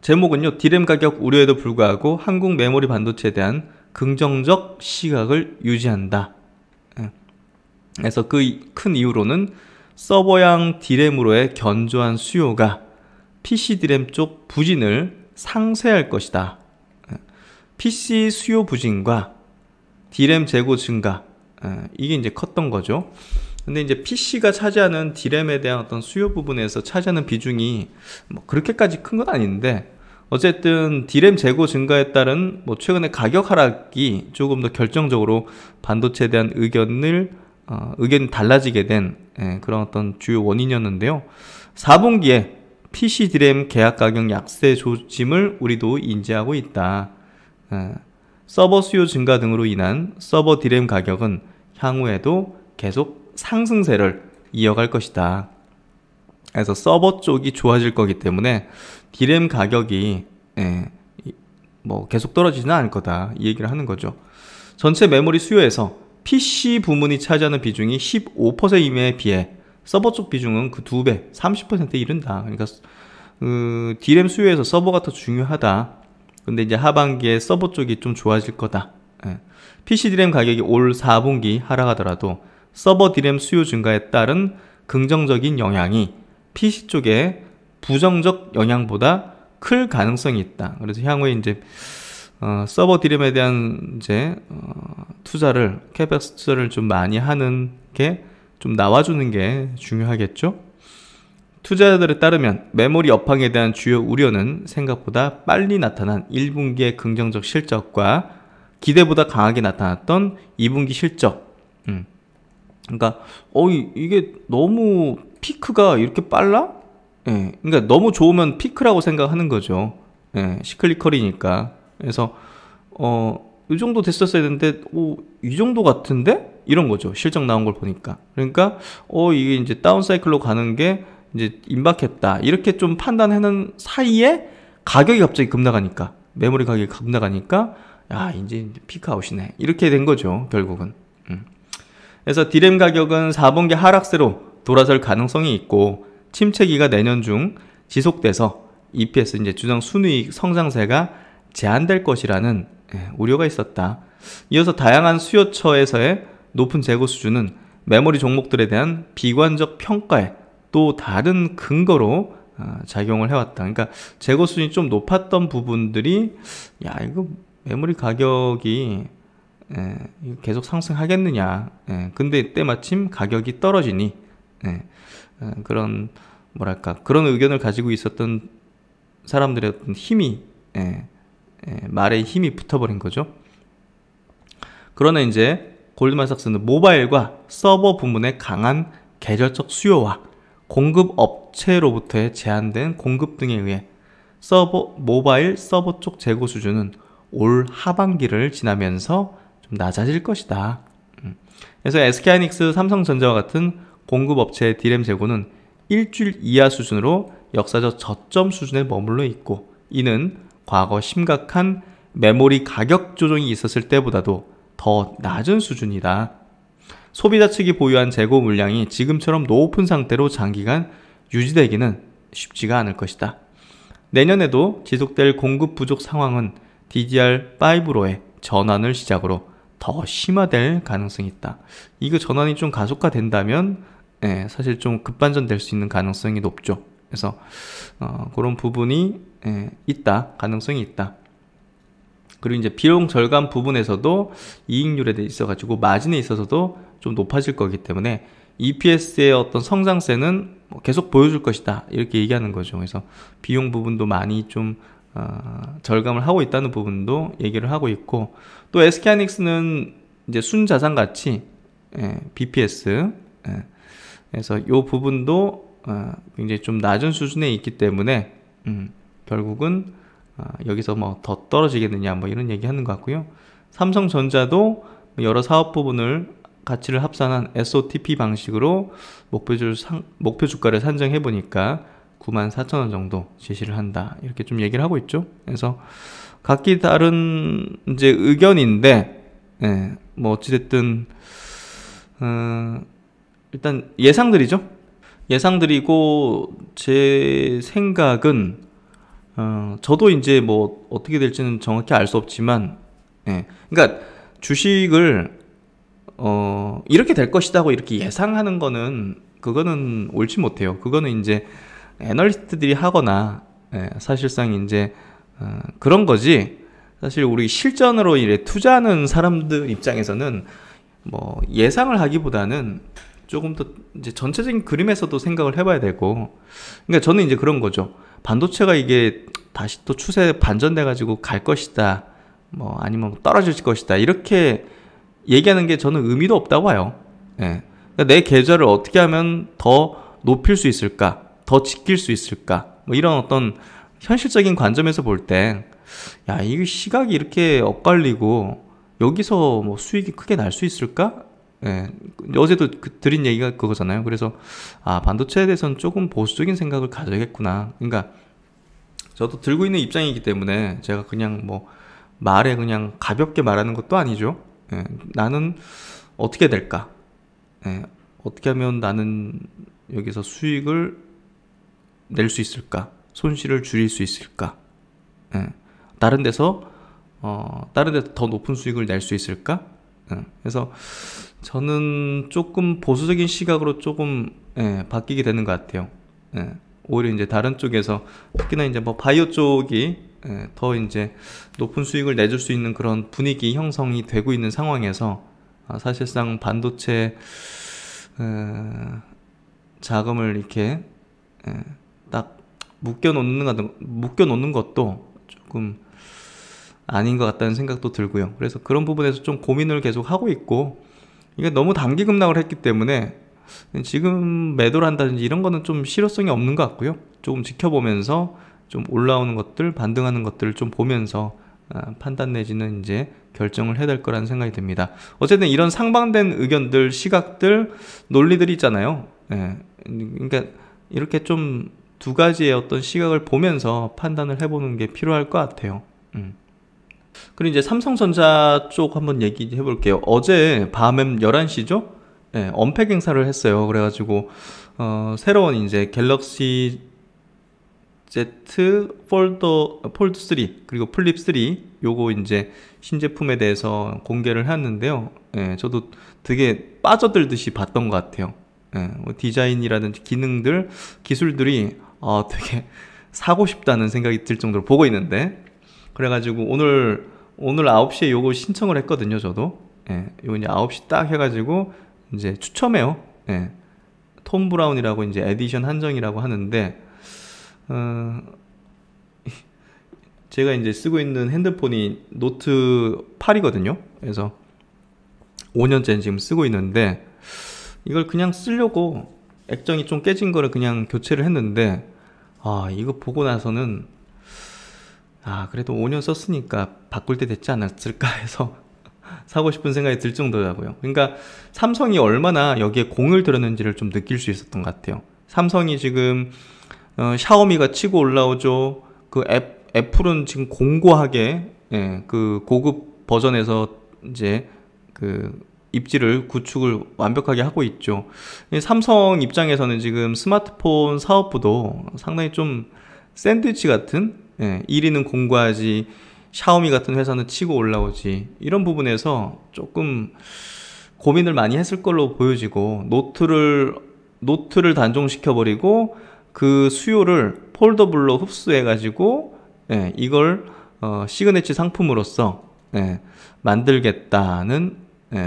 제목은요, D램 가격 우려에도 불구하고 한국 메모리 반도체에 대한 긍정적 시각을 유지한다. 그래서 그 큰 이유로는 서버형 D램으로의 견조한 수요가 PC D램 쪽 부진을 상쇄할 것이다. PC 수요 부진과 D램 재고 증가, 이게 이제 컸던 거죠. 근데 이제 PC가 차지하는 D램에 대한 어떤 수요 부분에서 차지하는 비중이 뭐 그렇게까지 큰 건 아닌데, 어쨌든 D램 재고 증가에 따른 뭐 최근에 가격 하락이 조금 더 결정적으로 반도체에 대한 의견이 달라지게 된 그런 어떤 주요 원인이었는데요. 4분기에 PC D램 계약 가격 약세 조짐을 우리도 인지하고 있다. 서버 수요 증가 등으로 인한 서버 D램 가격은 향후에도 계속 상승세를 이어갈 것이다. 그래서 서버 쪽이 좋아질 거기 때문에 D램 가격이 뭐 계속 떨어지지는 않을 거다, 이 얘기를 하는 거죠. 전체 메모리 수요에서 PC 부문이 차지하는 비중이 15%임에 비해 서버 쪽 비중은 그 2배, 30%에 이른다. 그러니까 D램 수요에서 서버가 더 중요하다. 근데 이제 하반기에 서버 쪽이 좀 좋아질 거다. PC D램 가격이 올 4분기 하락하더라도 서버 D램 수요 증가에 따른 긍정적인 영향이 PC 쪽에 부정적 영향보다 클 가능성이 있다. 그래서 향후에 이제 서버 D램에 대한 이제 투자를, 캐펙스 투자를 좀 많이 하는 게 좀 나와주는 게 중요하겠죠. 투자자들에 따르면 메모리 업황에 대한 주요 우려는 생각보다 빨리 나타난 1분기의 긍정적 실적과 기대보다 강하게 나타났던 2분기 실적. 그러니까 이게 너무 피크가 이렇게 빨라? 그러니까 너무 좋으면 피크라고 생각하는 거죠. 시클리컬이니까. 그래서 이 정도 됐었어야 되는데 이 정도 같은데? 이런 거죠. 실적 나온 걸 보니까. 그러니까 이게 이제 다운 사이클로 가는 게 이제 임박했다, 이렇게 좀 판단하는 사이에 가격이 갑자기 급나가니까, 메모리 가격이 급나가니까 이제 피크아웃이네, 이렇게 된 거죠, 결국은. 그래서 D램 가격은 4분기 하락세로 돌아설 가능성이 있고, 침체기가 내년 중 지속돼서 EPS, 이제 주당 순이익 성장세가 제한될 것이라는 우려가 있었다. 이어서 다양한 수요처에서의 높은 재고 수준은 메모리 종목들에 대한 비관적 평가에 또 다른 근거로 작용을 해왔다. 그러니까 재고 수준이 좀 높았던 부분들이 이거 메모리 가격이 계속 상승하겠느냐, 근데 때마침 가격이 떨어지니 그런 그런 의견을 가지고 있었던 사람들의 어떤 힘이 말에 힘이 붙어버린 거죠. 그러나 이제 골드만삭스는 모바일과 서버 부문의 강한 계절적 수요와 공급 업체로부터의 제한된 공급 등에 의해 모바일 서버 쪽 재고 수준은 올 하반기를 지나면서 좀 낮아질 것이다. 그래서 SK하이닉스, 삼성전자와 같은 공급 업체의 D램 재고는 일주일 이하 수준으로 역사적 저점 수준에 머물러 있고, 이는 과거 심각한 메모리 가격 조정이 있었을 때보다도 더 낮은 수준이다. 소비자 측이 보유한 재고 물량이 지금처럼 높은 상태로 장기간 유지되기는 쉽지가 않을 것이다. 내년에도 지속될 공급 부족 상황은 DDR5로의 전환을 시작으로 더 심화될 가능성이 있다. 이거 전환이 좀 가속화된다면 사실 좀 급반전될 수 있는 가능성이 높죠. 그래서 그런 부분이 있다. 가능성이 있다. 그리고 이제 비용 절감 부분에서도 이익률에 대해 있어가지고 마진에 있어서도 좀 높아질 거기 때문에 EPS의 어떤 성장세는 계속 보여줄 것이다. 이렇게 얘기하는 거죠. 그래서 비용 부분도 많이 좀 절감을 하고 있다는 부분도 얘기를 하고 있고, 또 SK하이닉스는 이제 순자산 가치 BPS 그래서 이 부분도 굉장히 좀 낮은 수준에 있기 때문에 결국은 여기서 뭐 더 떨어지겠느냐 뭐 이런 얘기 하는 것 같고요. 삼성전자도 여러 사업 부분을 가치를 합산한 SOTP 방식으로 목표 주가를 산정해 보니까 94,000원 정도 제시를 한다. 이렇게 좀 얘기를 하고 있죠. 그래서 각기 다른 이제 의견인데, 뭐 어찌됐든 일단 예상들이죠. 예상들이고 제 생각은 저도 이제 뭐 어떻게 될지는 정확히 알 수 없지만, 그러니까 주식을 이렇게 될 것이라고 이렇게 예상하는 거는 그거는 옳지 못해요. 그거는 이제 애널리스트들이 하거나 사실상 이제 그런 거지. 사실 우리 실전으로 이래 투자하는 사람들 입장에서는 뭐 예상을 하기보다는 조금 더 이제 전체적인 그림에서도 생각을 해봐야 되고, 그러니까 저는 이제 그런 거죠. 반도체가 이게 다시 또 추세 반전돼 가지고 갈 것이다, 뭐 아니면 떨어질 것이다, 이렇게 얘기하는 게 저는 의미도 없다고 봐요. 그러니까 내 계좌를 어떻게 하면 더 높일 수 있을까, 더 지킬 수 있을까, 뭐 이런 어떤 현실적인 관점에서 볼 때, 야, 이 시각이 이렇게 엇갈리고 여기서 뭐 수익이 크게 날 수 있을까? 어제도 드린 얘기가 그거잖아요. 그래서 반도체에 대해서는 조금 보수적인 생각을 가져야겠구나. 그러니까 저도 들고 있는 입장이기 때문에 제가 그냥 뭐 말에 그냥 가볍게 말하는 것도 아니죠. 나는 어떻게 될까? 어떻게 하면 나는 여기서 수익을 낼 수 있을까? 손실을 줄일 수 있을까? 다른 데서 더 높은 수익을 낼 수 있을까? 그래서 저는 조금 보수적인 시각으로 조금 바뀌게 되는 것 같아요. 오히려 이제 다른 쪽에서 특히나 이제 뭐 바이오 쪽이 더 이제 높은 수익을 내줄 수 있는 그런 분위기 형성이 되고 있는 상황에서 사실상 반도체 자금을 이렇게 딱 묶여놓는 것도 조금 아닌 것 같다는 생각도 들고요. 그래서 그런 부분에서 좀 고민을 계속 하고 있고, 이게 너무 단기 급락을 했기 때문에 지금 매도를 한다든지 이런 거는 좀 실효성이 없는 것 같고요. 조금 지켜보면서 좀 올라오는 것들, 반등하는 것들을 좀 보면서 판단 내지는 이제 결정을 해야 될 거라는 생각이 듭니다. 어쨌든 이런 상반된 의견들, 시각들, 논리들이 있잖아요. 그러니까 이렇게 좀 두 가지의 어떤 시각을 보면서 판단을 해보는 게 필요할 것 같아요. 그리고 이제 삼성전자 쪽 한번 얘기해 볼게요. 어제 밤에 11시죠? 언팩 행사를 했어요. 그래가지고, 새로운 이제 갤럭시 Z 폴드 3, 그리고 플립 3, 요거 이제 신제품에 대해서 공개를 했는데요. 저도 되게 빠져들듯이 봤던 것 같아요. 뭐 디자인이라든지 기능들, 기술들이 되게 사고 싶다는 생각이 들 정도로 보고 있는데, 그래가지고 오늘 9시에 요거 신청을 했거든요. 저도 요거 이제 9시 딱 해가지고 이제 추첨해요. 톰 브라운이라고 이제 에디션 한정이라고 하는데, 제가 이제 쓰고 있는 핸드폰이 노트 8이거든요. 그래서 5년째 지금 쓰고 있는데, 이걸 그냥 쓰려고 액정이 좀 깨진 거를 그냥 교체를 했는데, 이거 보고 나서는 그래도 5년 썼으니까 바꿀 때 됐지 않았을까 해서 사고 싶은 생각이 들 정도라고요. 그러니까 삼성이 얼마나 여기에 공을 들였는지를 좀 느낄 수 있었던 것 같아요. 삼성이 지금 샤오미가 치고 올라오죠. 그 애플은 지금 공고하게 그 고급 버전에서 이제 그 입지를 구축을 완벽하게 하고 있죠. 삼성 입장에서는 지금 스마트폰 사업부도 상당히 좀 샌드위치 같은, 1위는 공부하지 샤오미 같은 회사는 치고 올라오지, 이런 부분에서 조금 고민을 많이 했을 걸로 보여지고, 노트를 단종시켜버리고 그 수요를 폴더블로 흡수해가지고 이걸 시그니처 상품으로서 만들겠다는,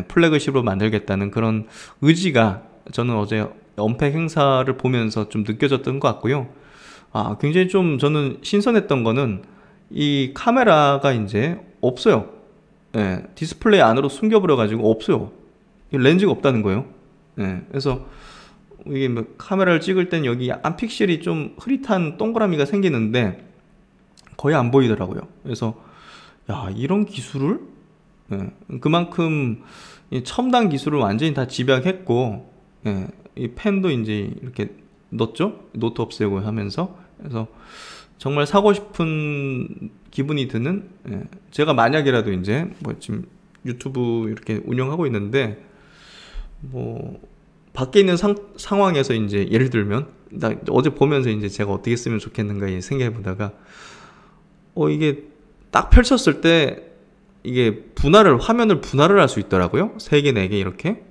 플래그십으로 만들겠다는 그런 의지가 저는 어제 언팩 행사를 보면서 좀 느껴졌던 것 같고요. 굉장히 좀 저는 신선했던 거는 이 카메라가 이제 없어요. 디스플레이 안으로 숨겨버려가지고 없어요. 렌즈가 없다는 거예요. 그래서 이게 뭐 카메라를 찍을 땐 여기 약간 픽셀이 좀 흐릿한 동그라미가 생기는데 거의 안 보이더라고요. 그래서 야, 이런 기술을, 그만큼 이 첨단 기술을 완전히 다 집약했고, 이 펜도 이제 이렇게 넣었죠? 노트 없애고 하면서. 그래서 정말 사고 싶은 기분이 드는, 제가 만약이라도 이제 뭐 지금 유튜브 이렇게 운영하고 있는데 뭐 밖에 있는 상황에서 이제 예를 들면 나 어제 보면서 이제 제가 어떻게 쓰면 좋겠는가 생각해 보다가 이게 딱 펼쳤을 때 이게 화면을 분할을 할 수 있더라고요. 3개, 4개 이렇게.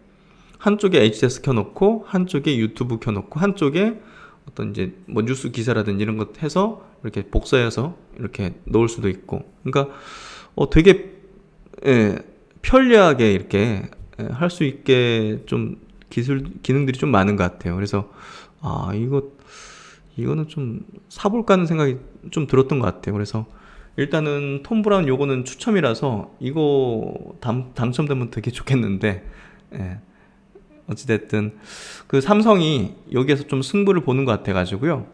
한쪽에 HDS 켜놓고, 한쪽에 유튜브 켜놓고, 한쪽에 어떤 이제 뭐 뉴스 기사라든지 이런 것 해서 이렇게 복사해서 이렇게 넣을 수도 있고. 그러니까 되게 편리하게 이렇게 할 수 있게 좀 기능들이 좀 많은 것 같아요. 그래서 이거는 좀 사볼까 하는 생각이 좀 들었던 것 같아요. 그래서 일단은 톰 브라운 요거는 추첨이라서 이거 당첨되면 되게 좋겠는데, 어찌됐든 그 삼성이 여기에서 좀 승부를 보는 것 같아 가지고요.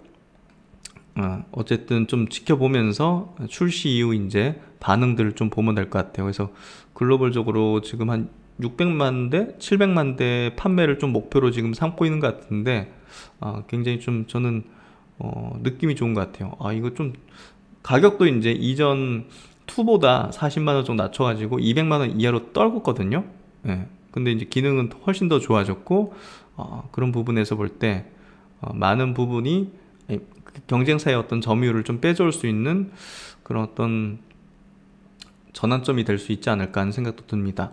어쨌든 좀 지켜보면서 출시 이후 이제 반응들을 좀 보면 될 것 같아요. 그래서 글로벌적으로 지금 한 600만 대, 700만 대 판매를 좀 목표로 지금 삼고 있는 것 같은데, 굉장히 좀 저는 느낌이 좋은 것 같아요. 이거 좀 가격도 이제 이전 2보다 40만원 정도 낮춰가지고 200만원 이하로 떨궜거든요. 근데 이제 기능은 훨씬 더 좋아졌고, 그런 부분에서 볼 때 많은 부분이 경쟁사의 어떤 점유율을 좀 빼줄 수 있는 그런 어떤 전환점이 될 수 있지 않을까 하는 생각도 듭니다.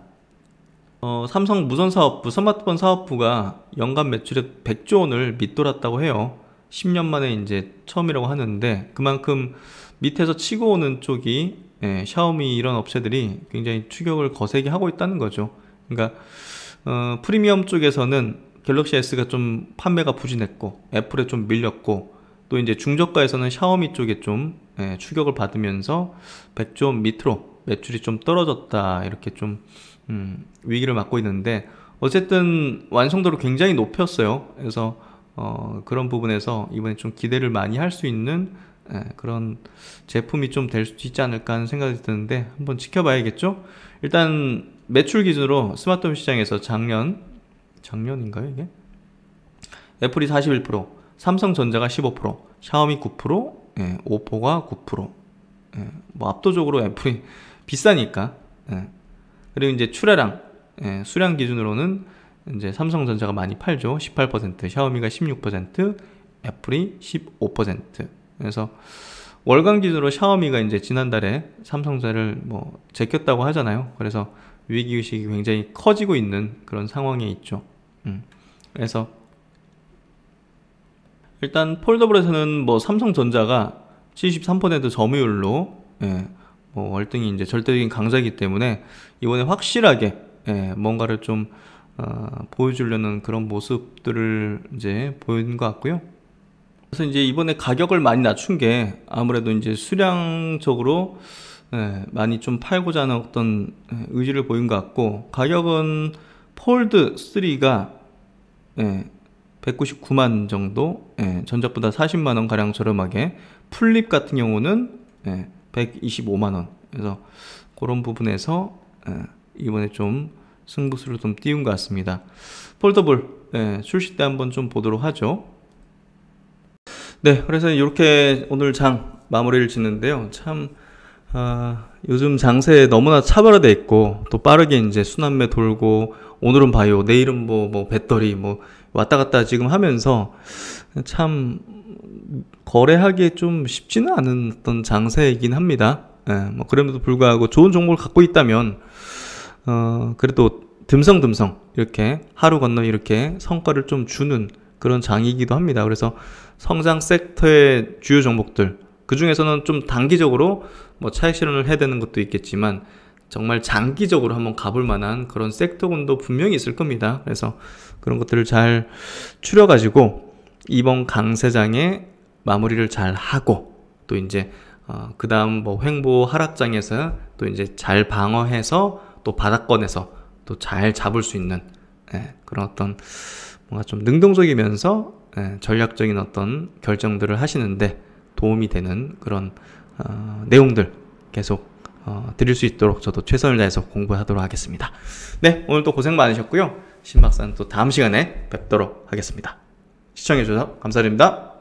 삼성 무선사업부, 스마트폰 사업부가 연간 매출액 100조 원을 밑돌았다고 해요. 10년 만에 이제 처음이라고 하는데, 그만큼 밑에서 치고 오는 쪽이 샤오미 이런 업체들이 굉장히 추격을 거세게 하고 있다는 거죠. 그러니까 프리미엄 쪽에서는 갤럭시 S가 좀 판매가 부진했고, 애플에 좀 밀렸고, 또 이제 중저가에서는 샤오미 쪽에 좀 추격을 받으면서 100조 원 밑으로 매출이 좀 떨어졌다, 이렇게 좀 위기를 맞고 있는데, 어쨌든 완성도를 굉장히 높였어요. 그래서 그런 부분에서 이번에 좀 기대를 많이 할 수 있는 그런 제품이 좀 될 수 있지 않을까 하는 생각이 드는데, 한번 지켜봐야겠죠. 일단 매출 기준으로 스마트폰 시장에서 작년인가요 이게? 애플이 41%, 삼성전자가 15%, 샤오미 9%, 오포가 9%. 뭐 압도적으로 애플이 비싸니까. 그리고 이제 수량 기준으로는 이제 삼성전자가 많이 팔죠. 18%, 샤오미가 16%, 애플이 15%. 그래서 월간 기준으로 샤오미가 이제 지난달에 삼성전자를 뭐 제꼈다고 하잖아요. 그래서 위기의식이 굉장히 커지고 있는 그런 상황에 있죠. 그래서 일단 폴더블에서는 뭐 삼성전자가 73% 점유율로 뭐 월등히 이제 절대적인 강자이기 때문에 이번에 확실하게 뭔가를 좀 보여주려는 그런 모습들을 이제 보이는 것 같고요. 그래서 이제 이번에 가격을 많이 낮춘 게 아무래도 이제 수량적으로 많이 좀 팔고자 하는 어떤 의지를 보인 것 같고, 가격은 폴드 3가 199만 정도, 전작보다 40만원 가량 저렴하게, 플립 같은 경우는 125만원. 그래서 그런 부분에서 이번에 좀 승부수를 좀 띄운 것 같습니다. 폴더블 출시 때 한번 좀 보도록 하죠. 네, 그래서 이렇게 오늘 장 마무리를 짓는데요. 참 요즘 장세 너무나 차별화돼 있고 또 빠르게 이제 순환매 돌고 오늘은 바이오, 내일은 뭐 배터리 뭐 왔다 갔다 지금 하면서 참 거래하기에 좀 쉽지는 않은 어떤 장세이긴 합니다. 예, 뭐 그럼에도 불구하고 좋은 정보를 갖고 있다면 그래도 듬성듬성 이렇게 하루 건너 이렇게 성과를 좀 주는 그런 장이기도 합니다. 그래서 성장 섹터의 주요 종목들, 그 중에서는 좀 단기적으로 뭐 차익 실현을 해야 되는 것도 있겠지만 정말 장기적으로 한번 가볼 만한 그런 섹터군도 분명히 있을 겁니다. 그래서 그런 것들을 잘 추려가지고 이번 강세장에 마무리를 잘 하고 또 이제 그 다음 뭐 횡보 하락장에서 또 이제 잘 방어해서 또 바닥권에서 또 잘 잡을 수 있는 그런 어떤 뭔가 좀 능동적이면서 전략적인 어떤 결정들을 하시는데 도움이 되는 그런 내용들 계속 드릴 수 있도록 저도 최선을 다해서 공부하도록 하겠습니다. 네, 오늘도 고생 많으셨고요. 신박사는 또 다음 시간에 뵙도록 하겠습니다. 시청해주셔서 감사드립니다.